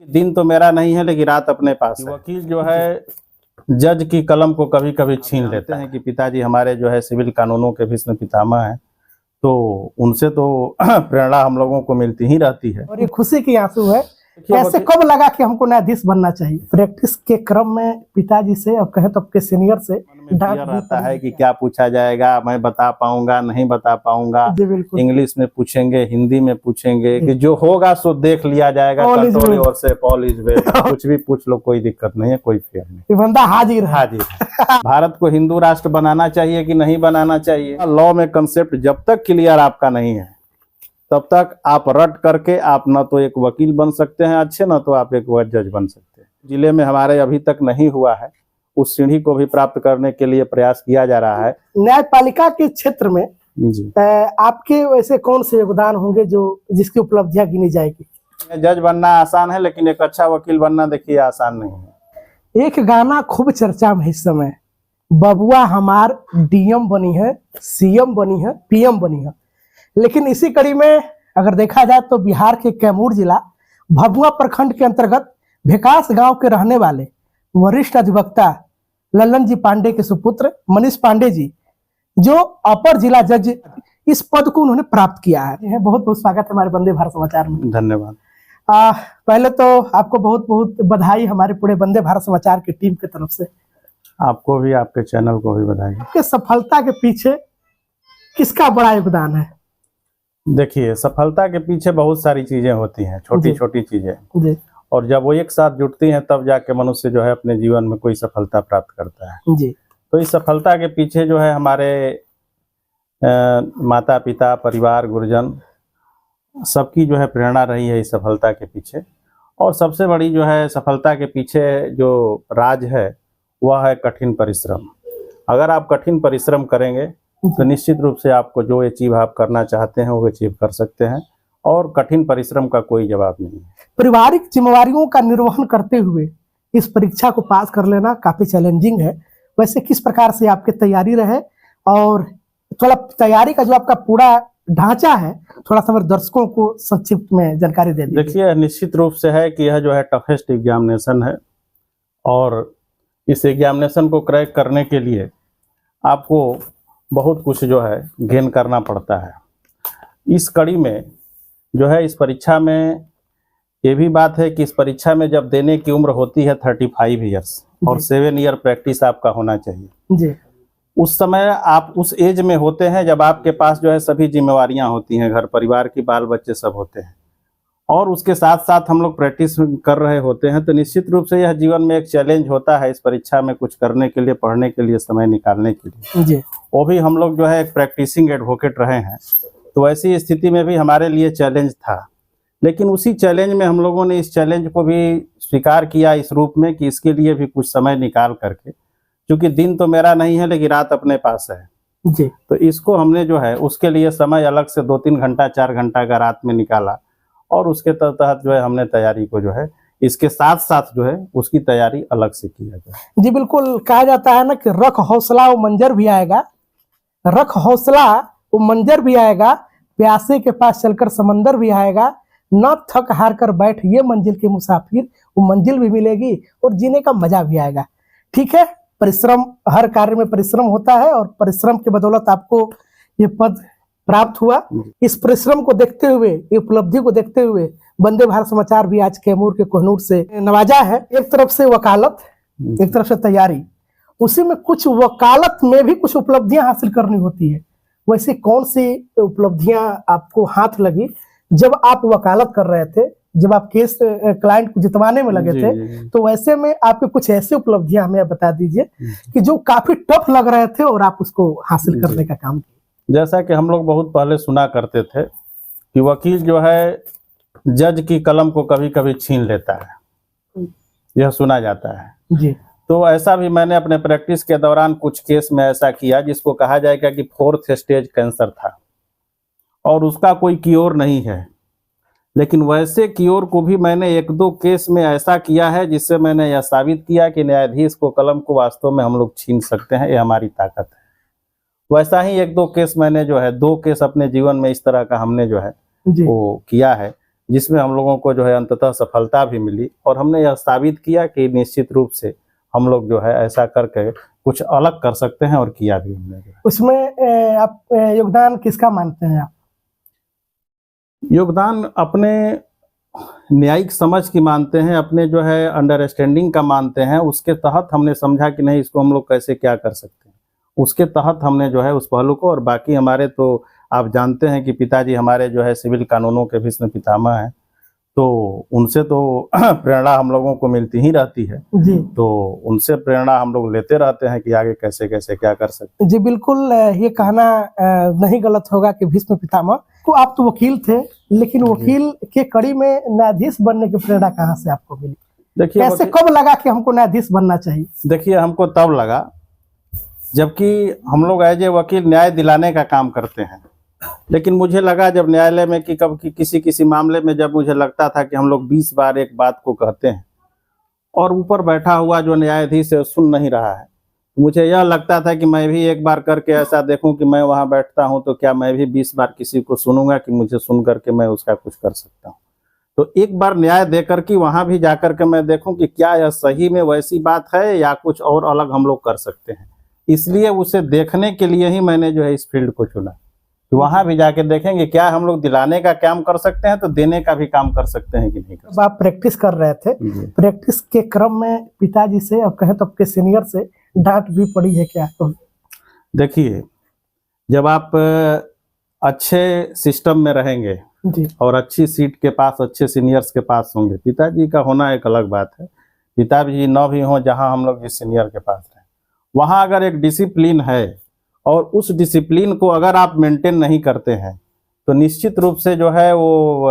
दिन तो मेरा नहीं है लेकिन रात अपने पास है। वकील जो है जज की कलम को कभी कभी छीन लेते हैं कि पिताजी हमारे जो है सिविल कानूनों के भीष्म पितामह हैं, तो उनसे तो प्रेरणा हम लोगों को मिलती ही रहती है। और ये खुशी के आंसू है। कैसे कब लगा कि हमको न्यायाधीश बनना चाहिए? प्रैक्टिस के क्रम में पिताजी से और कहे तो आपके सीनियर से डर रहता है कि क्या पूछा जाएगा, मैं बता पाऊंगा नहीं बता पाऊंगा, इंग्लिश में पूछेंगे हिंदी में पूछेंगे, कि जो होगा सो देख लिया जाएगा कंट्रोल और से पॉल इज वेल, कुछ भी पूछ लो कोई दिक्कत नहीं है, कोई फेयर नहीं, बंदा हाजिर हाजिर। भारत को हिंदू राष्ट्र बनाना चाहिए कि नहीं बनाना चाहिए, लॉ में कंसेप्ट जब तक क्लियर आपका नहीं है तब तक आप रट करके आप न तो एक वकील बन सकते हैं अच्छे, न तो आप एक जज बन सकते हैं। जिले में हमारे अभी तक नहीं हुआ है, उस सीढ़ी को भी प्राप्त करने के लिए प्रयास किया जा रहा है। न्यायपालिका के क्षेत्र में जी आपके वैसे कौन से योगदान होंगे जो जिसकी उपलब्धियां गिनी जाएगी? जज बनना आसान है लेकिन एक अच्छा वकील बनना देखिए आसान नहीं है। एक गाना खूब चर्चा में इस समय, बबुआ हमार डीएम बनी है, सीएम बनी है, पीएम बनी है, लेकिन इसी कड़ी में अगर देखा जाए तो बिहार के कैमूर जिला भभुआ प्रखंड के अंतर्गत भेकास गांव के रहने वाले वरिष्ठ अधिवक्ता लल्लन जी पांडे के सुपुत्र मनीष पांडे जी, जो अपर जिला जज, इस पद को उन्होंने प्राप्त किया है। बहुत बहुत स्वागत है हमारे वंदे भारत समाचार में। धन्यवाद। पहले तो आपको बहुत बहुत बधाई हमारे पूरे वंदे भारत समाचार की टीम की तरफ से। आपको भी, आपके चैनल को भी बधाई। आपके सफलता के पीछे किसका बड़ा योगदान है? देखिए, सफलता के पीछे बहुत सारी चीजें होती हैं, छोटी छोटी चीजें, और जब वो एक साथ जुटती हैं तब जाके मनुष्य जो है अपने जीवन में कोई सफलता प्राप्त करता है जी। तो इस सफलता के पीछे जो है हमारे माता पिता, परिवार, गुरुजन सबकी जो है प्रेरणा रही है इस सफलता के पीछे। और सबसे बड़ी जो है सफलता के पीछे जो राज है वह है कठिन परिश्रम। अगर आप कठिन परिश्रम करेंगे तो निश्चित रूप से आपको जो अचीव आप करना चाहते हैं वो अचीव कर सकते हैं, और कठिन परिश्रम का कोई जवाब नहीं है। पारिवारिक जिम्मेवारियों का निर्वहन करते हुए इस परीक्षा को पास कर लेना काफी चैलेंजिंग है। वैसे किस प्रकार से आपकी तैयारी रहे, और थोड़ा तैयारी का जो आपका पूरा ढांचा है थोड़ा सा हमारे दर्शकों को संक्षिप्त में जानकारी दे दीजिए। देखिए, निश्चित रूप से है कि यह जो है टफेस्ट एग्जामिनेशन है, और इस एग्जामिनेशन को क्रैक करने के लिए आपको बहुत कुछ जो है गेन करना पड़ता है। इस कड़ी में जो है इस परीक्षा में ये भी बात है कि इस परीक्षा में जब देने की उम्र होती है 35 ईयर्स और 7 ईयर प्रैक्टिस आपका होना चाहिए जी। उस समय आप उस एज में होते हैं जब आपके पास जो है सभी जिम्मेवारियां होती हैं, घर परिवार की, बाल बच्चे सब होते हैं, और उसके साथ साथ हम लोग प्रैक्टिस कर रहे होते हैं। तो निश्चित रूप से यह जीवन में एक चैलेंज होता है इस परीक्षा में कुछ करने के लिए, पढ़ने के लिए, समय निकालने के लिए जी। वो भी हम लोग जो है एक प्रैक्टिसिंग एडवोकेट रहे हैं, तो ऐसी स्थिति में भी हमारे लिए चैलेंज था। लेकिन उसी चैलेंज में हम लोगों ने इस चैलेंज को भी स्वीकार किया इस रूप में कि इसके लिए भी कुछ समय निकाल करके, क्योंकि दिन तो मेरा नहीं है लेकिन रात अपने पास है जी, तो इसको हमने जो है उसके लिए समय अलग से 2-3 घंटा 4 घंटा का रात में निकाला, और उसके तहत जो है हमने तैयारी को जो है इसके साथ साथ जो है उसकी तैयारी अलग से किया जाए जी। बिल्कुल, कहा जाता है ना कि रख हौसला वो मंजर भी आएगा, रख हौसला वो मंजर भी आएगा, प्यासे के पास चलकर समंदर भी आएगा, न थक हार कर बैठ ये मंजिल के मुसाफिर, वो मंजिल भी मिलेगी और जीने का मजा भी आएगा। ठीक है, परिश्रम, हर कार्य में परिश्रम होता है, और परिश्रम की बदौलत आपको ये पद प्राप्त हुआ। इस परिश्रम को देखते हुए, ये उपलब्धि को देखते हुए वंदे भारत समाचार भी आज कैमूर के कोहनूर से नवाजा है। एक तरफ से वकालत, एक तरफ से तैयारी, उसी में कुछ वकालत में भी कुछ उपलब्धियां हासिल करनी होती है। वैसे कौन सी उपलब्धियां आपको हाथ लगी जब आप वकालत कर रहे थे, जब आप केस क्लाइंट को जितवाने में लगे थे? तो वैसे में आपके कुछ ऐसी उपलब्धियां हमें बता दीजिए कि जो काफी टफ लग रहे थे और आप उसको हासिल करने का काम किया। जैसा कि हम लोग बहुत पहले सुना करते थे कि वकील जो है जज की कलम को कभी कभी छीन लेता है, यह सुना जाता है जी। तो ऐसा भी मैंने अपने प्रैक्टिस के दौरान कुछ केस में ऐसा किया जिसको कहा जाएगा कि 4th स्टेज कैंसर था और उसका कोई क्योर नहीं है, लेकिन वैसे क्योर को भी मैंने 1-2 केस में ऐसा किया है जिससे मैंने यह साबित किया कि न्यायाधीश को कलम को वास्तव में हम लोग छीन सकते हैं, ये हमारी ताकत है। वैसा ही 1-2 केस मैंने जो है 2 केस अपने जीवन में इस तरह का हमने जो है वो किया है, जिसमें हम लोगों को जो है अंततः सफलता भी मिली और हमने यह साबित किया कि निश्चित रूप से हम लोग जो है ऐसा करके कुछ अलग कर सकते हैं और किया भी हमने जो है। उसमें आप योगदान किसका मानते हैं आप? योगदान अपने न्यायिक समझ की मानते हैं, अपने जो है अंडरस्टैंडिंग का मानते हैं। उसके तहत हमने समझा कि नहीं, इसको हम लोग कैसे क्या कर सकते हैं, उसके तहत हमने जो है उस पहलू को। और बाकी हमारे तो आप जानते हैं कि पिताजी हमारे जो है सिविल कानूनों के भीष्म पितामह हैं, तो उनसे तो प्रेरणा हम लोगों को मिलती ही रहती है। जी तो उनसे प्रेरणा हम लोग लेते रहते हैं कि आगे कैसे कैसे क्या कर सकते हैं। जी बिल्कुल, ये कहना नहीं गलत होगा कि भीष्म पितामह को। आप तो वकील थे, लेकिन वकील के कड़ी में न्यायाधीश बनने की प्रेरणा कहाँ से आपको मिली? देखिए कैसे कब लगा कि हमको न्यायाधीश बनना चाहिए? देखिए, हमको तब लगा जबकि हम लोग एज ए वकील न्याय दिलाने का काम करते हैं, लेकिन मुझे लगा जब न्यायालय में कि कब कि किसी मामले में जब मुझे लगता था कि हम लोग 20 बार एक बात को कहते हैं और ऊपर बैठा हुआ जो न्यायाधीश है सुन नहीं रहा है, मुझे यह लगता था कि मैं भी एक बार करके ऐसा देखूं कि मैं वहां बैठता हूं तो क्या मैं भी 20 बार किसी को सुनूंगा कि मुझे सुन करके मैं उसका कुछ कर सकता हूं। तो एक बार न्याय देकर के वहां भी जाकर के मैं देखूं कि क्या यह सही में वैसी बात है या कुछ और अलग हम लोग कर सकते हैं। इसलिए उसे देखने के लिए ही मैंने जो है इस फील्ड को चुना कि वहां भी जाके देखेंगे क्या हम लोग दिलाने का काम कर सकते हैं तो देने का भी काम कर सकते हैं कि नहीं कर जब आप प्रैक्टिस कर रहे थे, प्रैक्टिस के क्रम में पिताजी से और कहें तो आपके सीनियर से डांट भी पड़ी है क्या? तो देखिए, जब आप अच्छे सिस्टम में रहेंगे जी और अच्छी सीट के पास अच्छे सीनियर्स के पास होंगे, पिताजी का होना एक अलग बात है, पिताजी न भी हों जहां हम लोग जिस सीनियर के पास रहें, वहां अगर एक डिसिप्लिन है और उस डिसिप्लिन को अगर आप मेंटेन नहीं करते हैं तो निश्चित रूप से जो है वो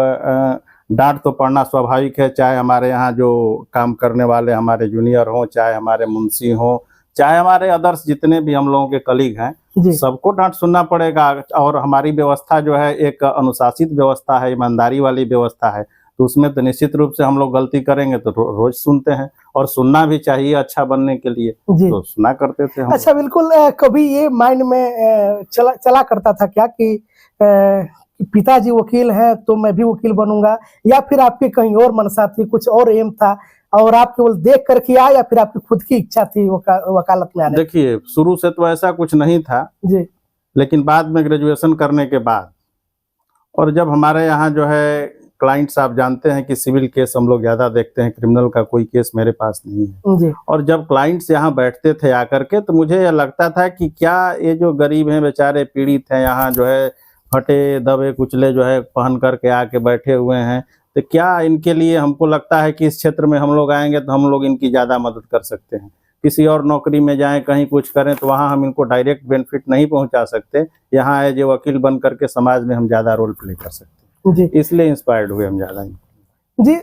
डांट तो पड़ना स्वाभाविक है। चाहे हमारे यहाँ जो काम करने वाले हमारे जूनियर हों, चाहे हमारे मुंशी हों, चाहे हमारे अदर्स जितने भी हम लोगों के कलीग हैं, जी सबको डांट सुनना पड़ेगा। और हमारी व्यवस्था जो है एक अनुशासित व्यवस्था है, ईमानदारी वाली व्यवस्था है, तो उसमें तो निश्चित रूप से हम लोग गलती करेंगे तो रोज सुनते हैं और सुनना भी चाहिए अच्छा बनने के लिए, जी तो सुना करते थे हम। अच्छा बिल्कुल, कभी ये माइंड में चला करता था क्या कि पिताजी वकील है तो मैं भी वकील बनूंगा, या फिर आपकी कहीं और मनसा थी, कुछ और एम था और आप केवल देख कर किया, या फिर आपकी खुद की इच्छा थी वकालत में आने? देखिए, शुरू से तो ऐसा कुछ नहीं था जी लेकिन बाद में ग्रेजुएशन करने के बाद और जब हमारे यहाँ जो है क्लाइंट्स, आप जानते हैं कि सिविल केस हम लोग ज़्यादा देखते हैं, क्रिमिनल का कोई केस मेरे पास नहीं है। जी और जब क्लाइंट्स यहाँ बैठते थे आकर के तो मुझे यह लगता था कि क्या ये जो गरीब हैं, बेचारे पीड़ित हैं, यहाँ जो है फटे दबे कुचले जो है पहन करके आके बैठे हुए हैं, तो क्या इनके लिए हमको लगता है कि इस क्षेत्र में हम लोग आएंगे तो हम लोग इनकी ज़्यादा मदद कर सकते हैं। किसी और नौकरी में जाएं, कहीं कुछ करें तो वहाँ हम इनको डायरेक्ट बेनिफिट नहीं पहुँचा सकते, यहाँ एज ए वकील बन करके समाज में हम ज़्यादा रोल प्ले कर सकते हैं, जी इसलिए इंस्पायर्ड हुए हम ज़्यादा। जी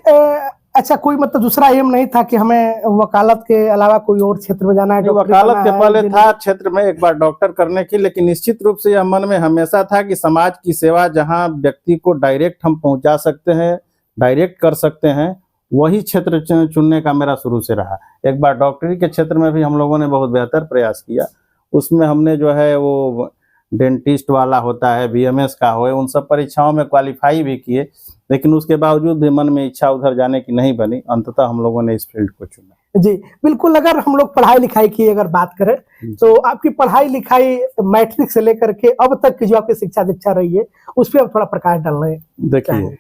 अच्छा, कोई मतलब दूसरा एम नहीं था कि हमें वकालत के अलावा कोई और क्षेत्र में जाना है? जो डॉक्टरी वकालत बनना के है, पहले इंजीनियर? था क्षेत्र में एक बार डॉक्टर करने की, लेकिन निश्चित रूप से यह मन में हमेशा था कि समाज की सेवा जहां व्यक्ति को डायरेक्ट हम पहुंचा सकते हैं, डायरेक्ट कर सकते हैं, वही क्षेत्र चुनने का मेरा शुरू से रहा। एक बार डॉक्टरी के क्षेत्र में भी हम लोगों ने बहुत बेहतर प्रयास किया, उसमें हमने जो है वो डेंटिस्ट वाला होता है, बीएमएस का हो, उन सब परीक्षाओं में क्वालिफाई भी किए, लेकिन उसके बावजूद भी मन में इच्छा उधर जाने की नहीं बनी। अंततः हम लोगों ने इस फील्ड को चुना। जी बिल्कुल, अगर हम लोग पढ़ाई लिखाई की अगर बात करें तो आपकी पढ़ाई लिखाई मैट्रिक से लेकर के अब तक की जो आपकी शिक्षा दीक्षा रही है उस पर अब थोड़ा प्रकाश डालना है। देखिए,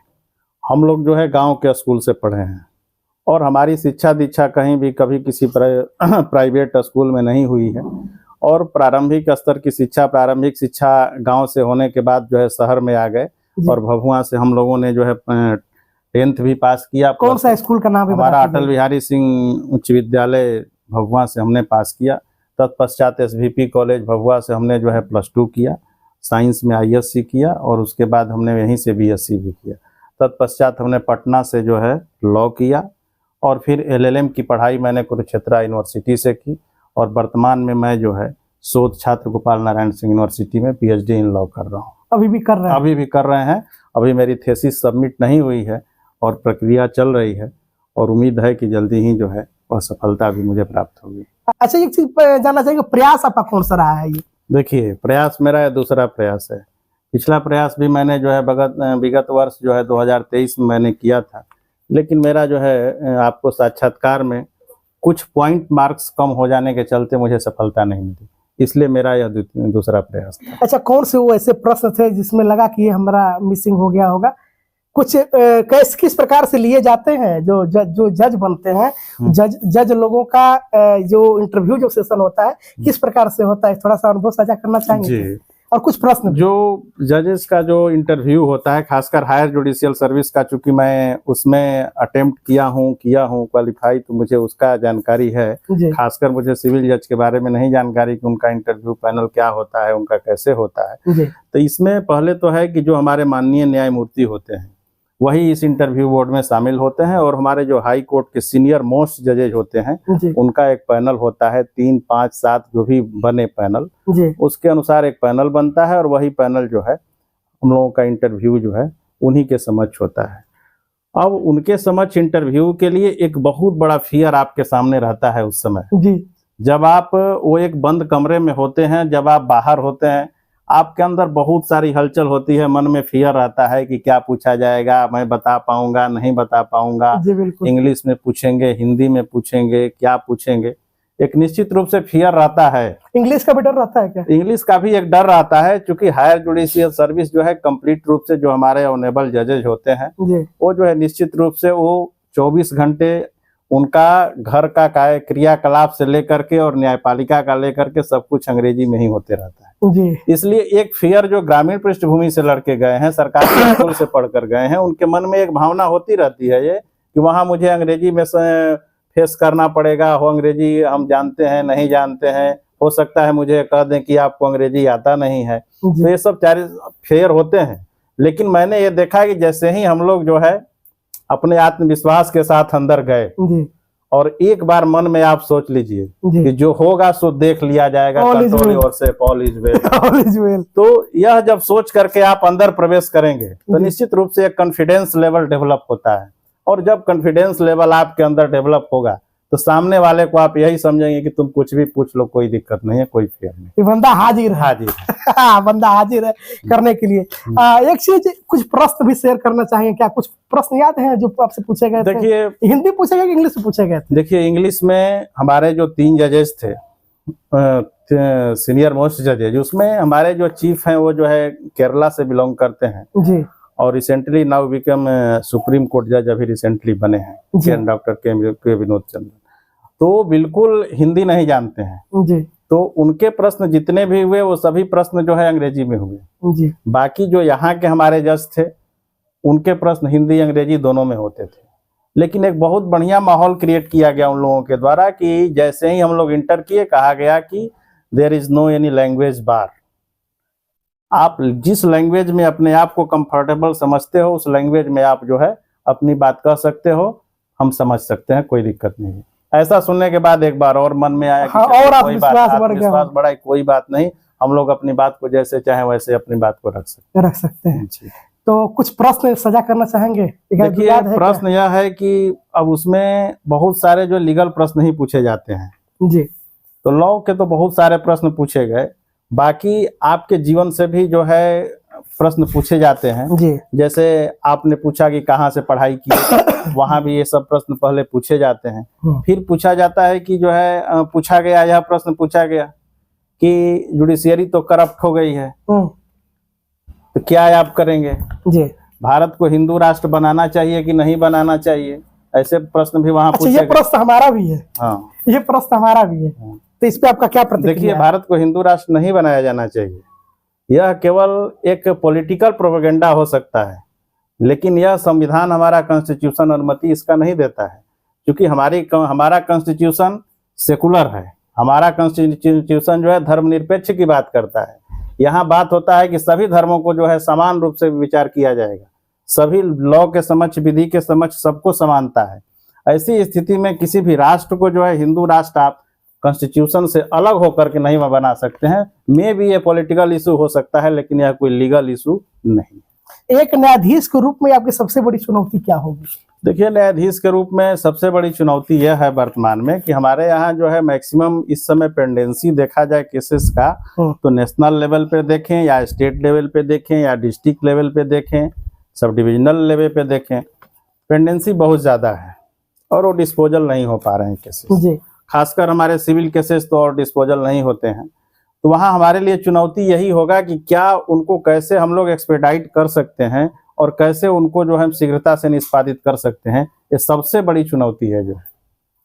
हम लोग जो है गांव के स्कूल से पढ़े हैं और हमारी शिक्षा दीक्षा कहीं भी कभी किसी प्राइवेट स्कूल में नहीं हुई है। और प्रारंभिक स्तर की शिक्षा, प्रारंभिक शिक्षा गांव से होने के बाद जो है शहर में आ गए और भभुआ से हम लोगों ने जो है 10th भी पास किया। कौन सा स्कूल का नाम है? हमारा अटल बिहारी सिंह उच्च विद्यालय भभुआ से हमने पास किया। तत्पश्चात एसवीपी कॉलेज भभुआ से हमने जो है +2 किया, साइंस में आईएससी किया और उसके बाद हमने यहीं से बीएससी भी किया। तत्पश्चात हमने पटना से जो है लॉ किया और फिर एलएलएम की पढ़ाई मैंने कुरुक्षेत्र यूनिवर्सिटी से की और वर्तमान में मैं जो है शोध छात्र गोपाल नारायण सिंह यूनिवर्सिटी में पीएचडी इन लॉ कर रहा हूँ। अभी भी कर रहे हैं? अभी भी कर रहे हैं। अभी मेरी थीसिस सबमिट नहीं हुई है और प्रक्रिया चल रही है और उम्मीद है कि जल्दी ही जो है वह सफलता भी मुझे प्राप्त होगी। अच्छा, एक चीज जानना चाहेंगे, प्रयास आपका कौन सा रहा है? ये देखिए, प्रयास मेरा दूसरा प्रयास है। पिछला प्रयास भी मैंने जो है विगत वर्ष जो है 2023 में मैंने किया था, लेकिन मेरा जो है आपको साक्षात्कार में कुछ पॉइंट मार्क्स कम हो जाने के चलते मुझे सफलता नहीं मिली, इसलिए मेरा यह दूसरा प्रयास था। अच्छा, कौन से वो ऐसे प्रश्न थे जिसमें लगा कि ये हमारा मिसिंग हो गया होगा? कुछ किस प्रकार से लिए जाते हैं जो जज बनते हैं, जज लोगों का जो इंटरव्यू जो सेशन होता है किस प्रकार से होता है, थोड़ा सा अनुभव साझा करना चाहेंगे? जी, और कुछ प्रश्न जो जजेस का जो इंटरव्यू होता है, खासकर हायर जुडिशियल सर्विस का, चूंकि मैं उसमें अटेम्प्ट किया हूँ क्वालिफाई, तो मुझे उसका जानकारी है। खासकर मुझे सिविल जज के बारे में नहीं जानकारी कि उनका इंटरव्यू पैनल क्या होता है, उनका कैसे होता है। तो इसमें पहले तो है कि जो हमारे माननीय न्यायमूर्ति होते हैं वही इस इंटरव्यू बोर्ड में शामिल होते हैं, और हमारे जो हाई कोर्ट के सीनियर मोस्ट जजेज होते हैं उनका एक पैनल होता है, 3, 5, 7 जो भी बने पैनल, उसके अनुसार एक पैनल बनता है, और वही पैनल जो है हम लोगों का इंटरव्यू जो है उन्हीं के समक्ष होता है। अब उनके समक्ष इंटरव्यू के लिए एक बहुत बड़ा फियर आपके सामने रहता है उस समय। जब आप वो एक बंद कमरे में होते हैं, जब आप बाहर होते हैं, आपके अंदर बहुत सारी हलचल होती है, मन में फियर रहता है कि क्या पूछा जाएगा, मैं बता पाऊंगा नहीं बता पाऊंगा, इंग्लिश में पूछेंगे, हिंदी में पूछेंगे, क्या पूछेंगे, एक निश्चित रूप से फियर रहता है। इंग्लिश का भी डर रहता है क्या? इंग्लिश का भी एक डर रहता है, क्योंकि हायर जुडिशियल सर्विस जो है कंप्लीट रूप से जो हमारे ऑनरेबल जजेज होते हैं वो जो है निश्चित रूप से वो 24 घंटे उनका घर का क्रियाकलाप से लेकर के और न्यायपालिका का लेकर के सब कुछ अंग्रेजी में ही होते रहता है। इसलिए एक फियर जो ग्रामीण पृष्ठभूमि से लड़के गए हैं, सरकारी स्कूल से पढ़कर गए हैं, उनके मन में एक भावना होती रहती है ये कि वहाँ मुझे अंग्रेजी में फेस करना पड़ेगा, हो अंग्रेजी हम जानते हैं नहीं जानते हैं, हो सकता है मुझे कह दें कि आपको अंग्रेजी आता नहीं है। तो ये सब सारे फेयर होते हैं। लेकिन मैंने ये देखा कि जैसे ही हम लोग जो है अपने आत्मविश्वास के साथ अंदर गए, और एक बार मन में आप सोच लीजिए कि जो होगा सो देख लिया जाएगा, कंट्रोल ओर से ऑल इज वेल। तो यह जब सोच करके आप अंदर प्रवेश करेंगे तो निश्चित रूप से एक कॉन्फिडेंस लेवल डेवलप होता है, और जब कॉन्फिडेंस लेवल आपके अंदर डेवलप होगा तो सामने वाले को आप यही समझेंगे कि तुम कुछ भी पूछ लो, कोई दिक्कत नहीं है, कोई फेयर नहीं, बंदा हाजिर बंदा हाजिर है करने के लिए। एक चीज, कुछ प्रश्न भी शेयर करना चाहिए क्या? कुछ प्रश्न याद है जो आपसे पूछे गए थे? देखिए, हिंदी पूछे गए कि इंग्लिश में पूछे गए थे? देखिए, इंग्लिश में हमारे जो 3 जजेस थे, सीनियर मोस्ट जजेज, उसमें हमारे जो चीफ हैं वो जो है केरला से बिलोंग करते हैं जी, और recently now become supreme court जज अभी रिसेंटली बने हैं, डॉक्टर के विनोद चंद्र। तो बिल्कुल हिंदी नहीं जानते हैं जी। तो उनके प्रश्न जितने भी हुए वो सभी प्रश्न जो है अंग्रेजी में हुए जी। बाकी जो यहाँ के हमारे जज थे उनके प्रश्न हिंदी अंग्रेजी दोनों में होते थे। लेकिन एक बहुत बढ़िया माहौल क्रिएट किया गया उन लोगों के द्वारा कि जैसे ही हम लोग इंटर किए, कहा गया कि there is no any language bar, आप जिस लैंग्वेज में अपने आप को कंफर्टेबल समझते हो उस लैंग्वेज में आप जो है अपनी बात कह सकते हो, हम समझ सकते हैं, कोई दिक्कत नहीं है। ऐसा सुनने के बाद एक बार और मन में आया कि और आत्मविश्वास बढ़ा, कोई बात नहीं, हम लोग अपनी बात को जैसे चाहे वैसे अपनी बात को रख सकते हैं जी। तो कुछ प्रश्न सजा करना चाहेंगे? देखिए, प्रश्न यह है कि अब उसमें बहुत सारे जो लीगल प्रश्न ही पूछे जाते हैं जी। तो लॉ के तो बहुत सारे प्रश्न पूछे गए, बाकी आपके जीवन से भी जो है प्रश्न पूछे जाते हैं जी। जैसे आपने पूछा कि कहाँ से पढ़ाई की, वहां भी ये सब प्रश्न पहले पूछे जाते हैं। फिर पूछा जाता है कि जो है पूछा गया, यह प्रश्न पूछा गया कि जुडिशियरी तो करप्ट हो गई है, तो क्या आप करेंगे जी? भारत को हिंदू राष्ट्र बनाना चाहिए कि नहीं बनाना चाहिए, ऐसे प्रश्न भी वहाँ पूछे। ये प्रश्न हमारा भी है। हाँ, ये प्रश्न हमारा भी है। तो इस पे आपका क्या प्रतिक्रिया? देखिए, भारत को हिंदू राष्ट्र नहीं बनाया जाना चाहिए, यह केवल एक पॉलिटिकल प्रोपेगेंडा हो सकता है, लेकिन यह संविधान, हमारा कॉन्स्टिट्यूशन अनुमति इसका नहीं देता है, क्योंकि हमारा कॉन्स्टिट्यूशन सेकुलर है। हमारा कॉन्स्टिट्यूशन जो है धर्मनिरपेक्ष की बात करता है। यहाँ बात होता है कि सभी धर्मों को जो है समान रूप से विचार किया जाएगा, सभी लॉ के समक्ष, विधि के समक्ष सबको समानता है। ऐसी स्थिति में किसी भी राष्ट्र को जो है हिंदू राष्ट्र आप कॉन्स्टिट्यूशन से अलग होकर के नहीं बना सकते हैं। मे भी ये पॉलिटिकल इशू हो सकता है, लेकिन यह कोई लीगल इशू नहीं। एक न्यायाधीश के रूप में आपकी सबसे बड़ी चुनौती क्या होगी? देखिए, न्यायाधीश के रूप में सबसे बड़ी चुनौती यह है वर्तमान में कि हमारे यहाँ जो है मैक्सिमम इस समय पेंडेंसी देखा जाए केसेस का, तो नेशनल लेवल पे देखें या स्टेट लेवल पे देखें या डिस्ट्रिक्ट लेवल पे देखें, सब डिविजनल लेवल पे देखें, पेंडेंसी बहुत ज़्यादा है और वो डिस्पोजल नहीं हो पा रहे हैं केसेस। जी। खासकर हमारे सिविल केसेस तो और डिस्पोजल नहीं होते हैं। तो वहाँ हमारे लिए चुनौती यही होगा कि क्या उनको कैसे हम लोग एक्सपेडाइट कर सकते हैं और कैसे उनको जो है शीघ्रता से निष्पादित कर सकते हैं। ये सबसे बड़ी चुनौती है जो है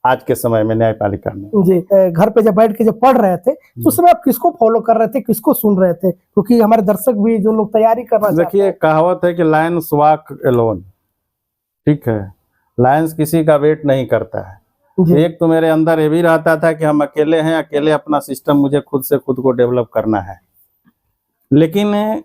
आज के समय में न्यायपालिका में। जी, घर पे जब बैठ के जब पढ़ रहे थे तो उस समय आप किसको फॉलो कर रहे थे, किसको सुन रहे थे? क्योंकि हमारे दर्शक भी जो लोग तैयारी करना चाहते देखिए, कहावत है कि लायंस वॉक एलोन, ठीक है, लायंस किसी का वेट नहीं करता है। जी। एक तो मेरे अंदर ये भी रहता था कि हम अकेले हैं, अकेले अपना सिस्टम मुझे खुद से खुद को डेवलप करना है, लेकिन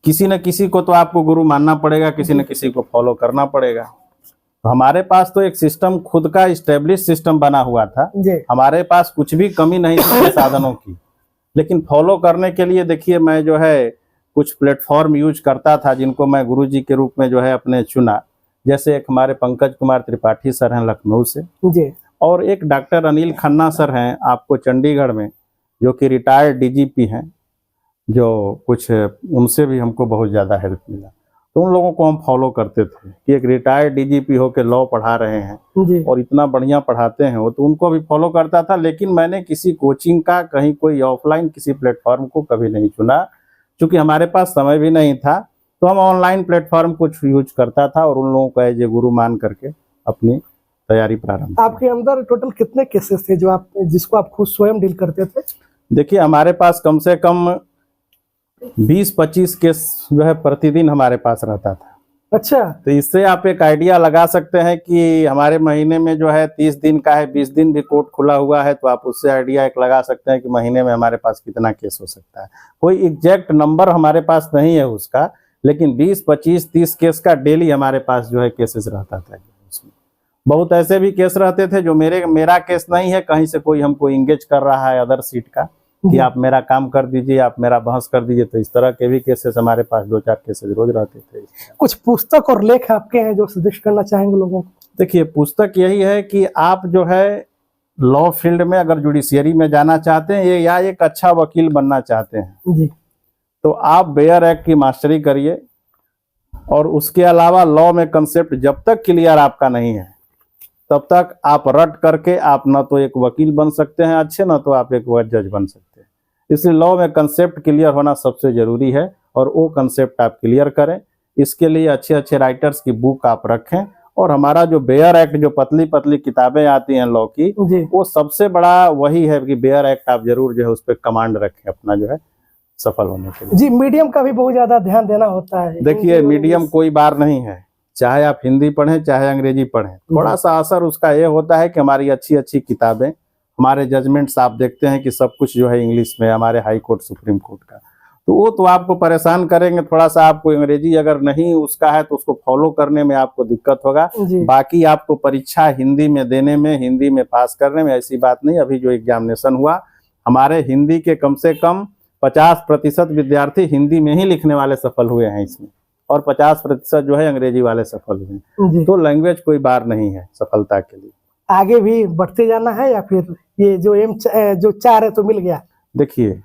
किसी न किसी को तो आपको गुरु मानना पड़ेगा, किसी न किसी को फॉलो करना पड़ेगा। तो हमारे पास तो एक सिस्टम खुद का इस्टेब्लिश सिस्टम बना हुआ था, हमारे पास कुछ भी कमी नहीं थी साधनों की, लेकिन फॉलो करने के लिए देखिए मैं जो है कुछ प्लेटफॉर्म यूज करता था जिनको मैं गुरुजी के रूप में जो है अपने चुना। जैसे एक हमारे पंकज कुमार त्रिपाठी सर हैं लखनऊ से, जी। और एक डॉक्टर अनिल खन्ना सर हैं आपको चंडीगढ़ में, जो कि रिटायर्ड डीजीपी हैं, जो कुछ उनसे भी हमको बहुत ज़्यादा हेल्प मिला। तो उन लोगों को हम फॉलो करते थे कि एक रिटायर्ड डीजीपी हो के लॉ पढ़ा रहे हैं और इतना बढ़िया पढ़ाते हैं वो, तो उनको भी फॉलो करता था। लेकिन मैंने किसी कोचिंग का कहीं कोई ऑफलाइन किसी प्लेटफॉर्म को कभी नहीं चुना, क्योंकि हमारे पास समय भी नहीं था। तो हम ऑनलाइन प्लेटफॉर्म कुछ यूज करता था और उन लोगों को एज ए गुरु मान करके अपनी तैयारी प्रारंभ। आपके अंदर टोटल कितने केसेस थे जिसको आप खुद स्वयं डील करते थे? देखिए, हमारे पास कम से कम 20-25 केस जो है प्रतिदिन हमारे पास रहता था। अच्छा। तो इससे आप एक आइडिया लगा सकते हैं कि हमारे महीने में जो है 30 दिन का है, 20 दिन भी कोर्ट खुला हुआ है, तो आप उससे आइडिया एक लगा सकते हैं कि महीने में हमारे पास कितना केस हो सकता है। कोई एग्जैक्ट नंबर हमारे पास नहीं है उसका, लेकिन 20, 25, 30 केस का डेली हमारे पास जो है केसेस रहता था। उसमें बहुत ऐसे भी केस रहते थे जो मेरा केस नहीं है, कहीं से कोई हमको इंगेज कर रहा है अदर सीट का कि आप मेरा काम कर दीजिए, आप मेरा बहस कर दीजिए। तो इस तरह के भी केसेस हमारे पास 2-4 केसेस रोज रहते थे। कुछ पुस्तक और लेख आपके हैं जो सजेस्ट करना चाहेंगे लोगों को? देखिए, पुस्तक यही है कि आप जो है लॉ फील्ड में अगर जुडिशियरी में जाना चाहते हैं या एक अच्छा वकील बनना चाहते हैं जी, तो आप बेयर एक्ट की मास्टरी करिए। और उसके अलावा लॉ में कंसेप्ट जब तक क्लियर आपका नहीं है तब तक आप रट करके आप न तो एक वकील बन सकते हैं अच्छे, न तो आप एक जज बन सकते हैं। इसलिए लॉ में कंसेप्ट क्लियर होना सबसे जरूरी है और वो कंसेप्ट आप क्लियर करें। इसके लिए अच्छे अच्छे राइटर्स की बुक आप रखें। और हमारा जो बेयर एक्ट, जो पतली पतली किताबें आती हैं लॉ की, वो सबसे बड़ा वही है कि बेयर एक्ट आप जरूर जो है उस पर कमांड रखें अपना जो है सफल होने के लिए। जी, मीडियम का भी बहुत ज्यादा ध्यान देना होता है। देखिए, मीडियम कोई बार नहीं है, चाहे आप हिंदी पढ़ें चाहे अंग्रेजी पढ़ें, थोड़ा सा असर उसका ये होता है कि हमारी अच्छी अच्छी किताबें, हमारे जजमेंट्स आप देखते हैं कि सब कुछ जो है इंग्लिश में, हमारे हाई कोर्ट सुप्रीम कोर्ट का, तो वो तो आपको परेशान करेंगे। थोड़ा सा आपको अंग्रेजी अगर नहीं उसका है तो उसको फॉलो करने में आपको दिक्कत होगा। बाकी आपको परीक्षा हिंदी में देने में, हिंदी में पास करने में ऐसी बात नहीं। अभी जो एग्जामिनेशन हुआ, हमारे हिंदी के कम से कम 50% विद्यार्थी हिंदी में ही लिखने वाले सफल हुए हैं इसमें, और 50% जो है अंग्रेजी वाले सफल हुए हैं। तो लैंग्वेज कोई बार नहीं है सफलता के लिए। आगे भी बढ़ते जाना है या फिर ये जो चार है तो मिल गया? देखिए,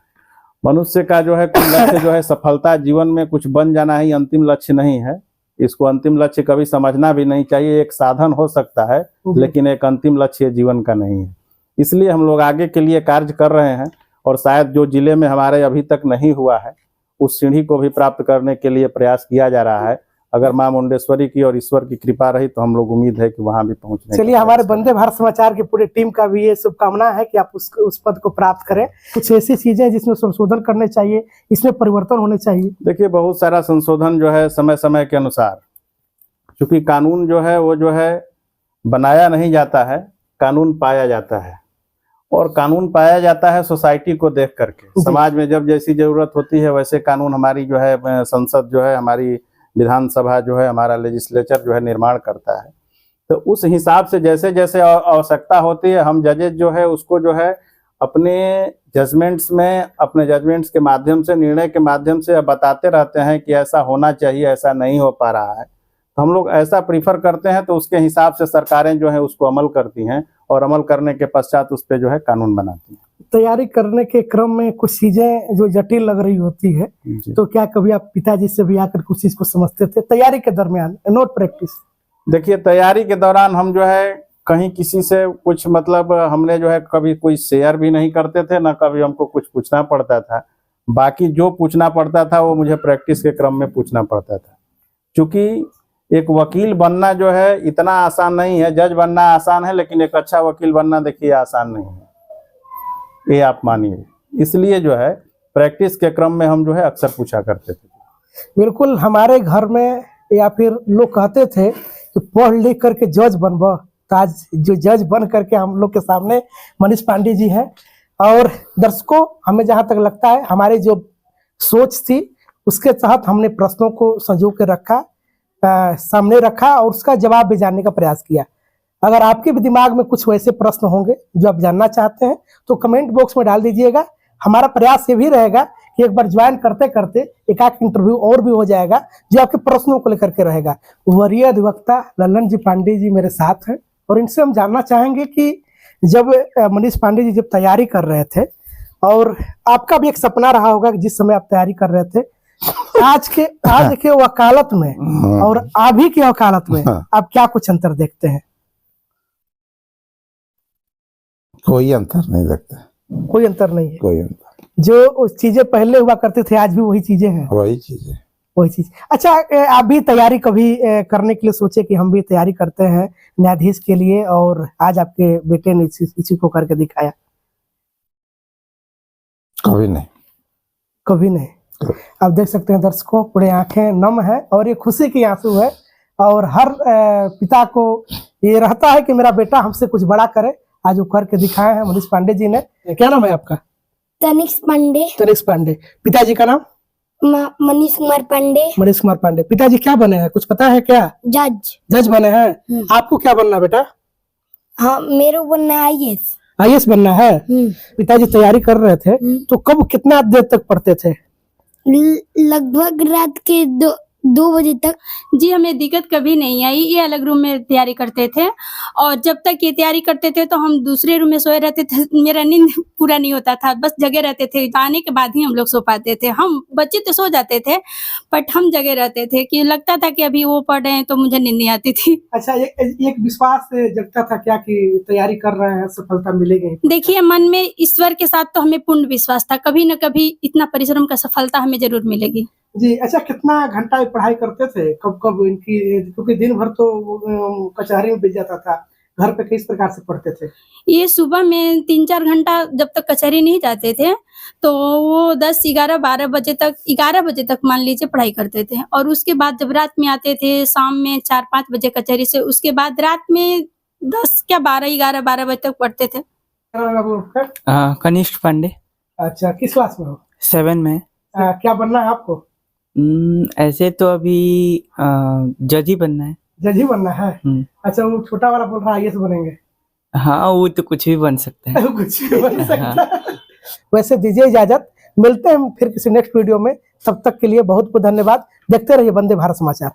मनुष्य का जो है कोई लक्ष्य जो है सफलता, जीवन में कुछ बन जाना ही अंतिम लक्ष्य नहीं है। इसको अंतिम लक्ष्य कभी समझना भी नहीं चाहिए। एक साधन हो सकता है लेकिन एक अंतिम लक्ष्य जीवन का नहीं है। इसलिए हम लोग आगे के लिए कार्य कर रहे हैं और शायद जो जिले में हमारे अभी तक नहीं हुआ है उस सीढ़ी को भी प्राप्त करने के लिए प्रयास किया जा रहा है। अगर मां मुंडेश्वरी की और ईश्वर की कृपा रही तो हम लोग उम्मीद है कि वहां भी पहुंचने। चलिए, हमारे वंदे भारत समाचार की पूरी टीम का भी ये शुभकामना है कि आप उस पद को प्राप्त करें। कुछ ऐसी चीजें जिसमें संशोधन करने चाहिए, इसमें परिवर्तन होने चाहिए? देखिए, बहुत सारा संशोधन जो है समय समय के अनुसार, क्योंकि कानून जो है वो जो है बनाया नहीं जाता है, कानून पाया जाता है। और कानून पाया जाता है सोसाइटी को देख करके। समाज में जब जैसी जरूरत होती है वैसे कानून हमारी जो है संसद जो है, हमारी विधानसभा जो है, हमारा लेजिस्लेचर जो है निर्माण करता है। तो उस हिसाब से जैसे जैसे आवश्यकता होती है हम जजेज जो है उसको जो है अपने जजमेंट्स में अपने जजमेंट्स के माध्यम से, निर्णय के माध्यम से बताते रहते हैं कि ऐसा होना चाहिए, ऐसा नहीं हो पा रहा है, तो हम लोग ऐसा प्रीफर करते हैं, तो उसके हिसाब से सरकारें जो है उसको अमल करती हैं और अमल करने के पश्चात उस पर जो है कानून बनाती हैं। तैयारी करने के क्रम में कुछ चीजें जो जटिल लग रही होती है, जी। तो क्या कभी आप पिताजी से भी आकर कुछ चीज को समझते थे तैयारी के दरमियान, नोट प्रैक्टिस? देखिए, तैयारी के दौरान हम जो है कहीं किसी से कुछ मतलब हमने जो है कभी कोई शेयर भी नहीं करते थे, ना कभी हमको कुछ पूछना पड़ता था। बाकी जो पूछना पड़ता था वो मुझे प्रैक्टिस के क्रम में पूछना पड़ता था, क्योंकि एक वकील बनना जो है इतना आसान नहीं है। जज बनना आसान है, लेकिन एक अच्छा वकील बनना देखिए आसान नहीं है, ये आप मानिए। इसलिए जो है प्रैक्टिस के क्रम में हम जो है अक्सर पूछा करते थे। बिल्कुल, हमारे घर में या फिर लोग कहते थे कि पढ़ लिख करके जज बनबो, तो आज जो जज बन करके हम लोग के सामने मनीष पांडे जी हैं। और दर्शकों, हमें जहां तक लगता है हमारी जो सोच थी उसके तहत हमने प्रश्नों को संजो के रखा, सामने रखा और उसका जवाब भी जानने का प्रयास किया। अगर आपके भी दिमाग में कुछ वैसे प्रश्न होंगे जो आप जानना चाहते हैं तो कमेंट बॉक्स में डाल दीजिएगा। हमारा प्रयास ये भी रहेगा कि एक बार ज्वाइन करते करते एक आध इंटरव्यू और भी हो जाएगा जो आपके प्रश्नों को लेकर के रहेगा। वरीय अधिवक्ता लल्लन जी पांडे जी मेरे साथ हैं और इनसे हम जानना चाहेंगे कि जब मनीष पांडे जी जब तैयारी कर रहे थे, और आपका भी एक सपना रहा होगा कि जिस समय आप तैयारी कर रहे थे, आज के वकालत में और अभी की वकालत में आप क्या कुछ अंतर देखते हैं? कोई अंतर नहीं लगता। कोई अंतर नहीं है। कोई अंतर, जो चीजें पहले हुआ करते थे आज भी वही चीजें हैं। वही चीज है। वही चीज। अच्छा, आप भी तैयारी कभी करने के लिए सोचे कि हम भी तैयारी करते हैं न्यायाधीश के लिए, और आज आपके बेटे ने इसी को करके दिखाया? कभी नहीं। कभी नहीं। आप देख सकते हैं दर्शकों, पूरे आंखें नम है और ये खुशी की आंसू है, और हर पिता को ये रहता है कि मेरा बेटा हमसे कुछ बड़ा करे। आज वो करके दिखाए हैं मनीष पांडे जी ने। क्या नाम है आपका? तनिष्क पांडे। तनिष्क पांडे। पिताजी का नाम? मनीष कुमार पांडे। मनीष कुमार पांडे। पिताजी क्या बने हैं, कुछ पता है क्या? जज। जज बने हैं। आपको क्या बनना बेटा? हाँ, मेरे को बनना है IAS। IAS बनना है। पिताजी तैयारी कर रहे थे, तो कब कितना देर तक पढ़ते थे? लगभग रात के 2 बजे तक। जी, हमें दिक्कत कभी नहीं आई। ये अलग रूम में तैयारी करते थे, और जब तक ये तैयारी करते थे तो हम दूसरे रूम में सोए रहते थे। मेरा नींद पूरा नहीं होता था, बस जगे रहते थे। आने के बाद ही हम लोग सो पाते थे। हम बच्चे तो सो जाते थे, बट हम जगे रहते थे कि लगता था कि अभी वो पढ़ रहे हैं तो मुझे नींद नहीं आती थी। अच्छा, एक विश्वास जगता था क्या कि तैयारी कर रहे हैं, सफलता मिलेगी? देखिए, मन में ईश्वर के साथ तो हमें पूर्ण विश्वास था, कभी न कभी इतना परिश्रम का सफलता हमें जरूर मिलेगी। जी। अच्छा, कितना घंटा पढ़ाई करते थे? कब इनकी, क्योंकि दिन भर तो कचहरी में बीत जाता था, घर पे किस प्रकार से पढ़ते थे? ये सुबह में 3-4 घंटा जब तक कचहरी नहीं जाते थे तो वो 10, 11, 12 बजे तक, 11 बजे तक मान लीजिए पढ़ाई करते थे। और उसके बाद जब रात में आते थे शाम में 4-5 बजे कचहरी से, उसके बाद रात में 10 क्या 12, 11, 12 बजे तक पढ़ते थे। कनिष्क पांडे। अच्छा, किस क्लास में हो? 7 में। क्या बनना है आपको? ऐसे तो अभी जज ही बनना है। जज ही बनना है। अच्छा, वो छोटा वाला बोल रहा है IAS बनेंगे। हाँ, वो तो कुछ भी बन सकता है। कुछ भी बन सकता है। वैसे दीजिए इजाजत, मिलते हैं फिर किसी नेक्स्ट वीडियो में। तब तक के लिए बहुत बहुत धन्यवाद। देखते रहिए वंदे भारत समाचार।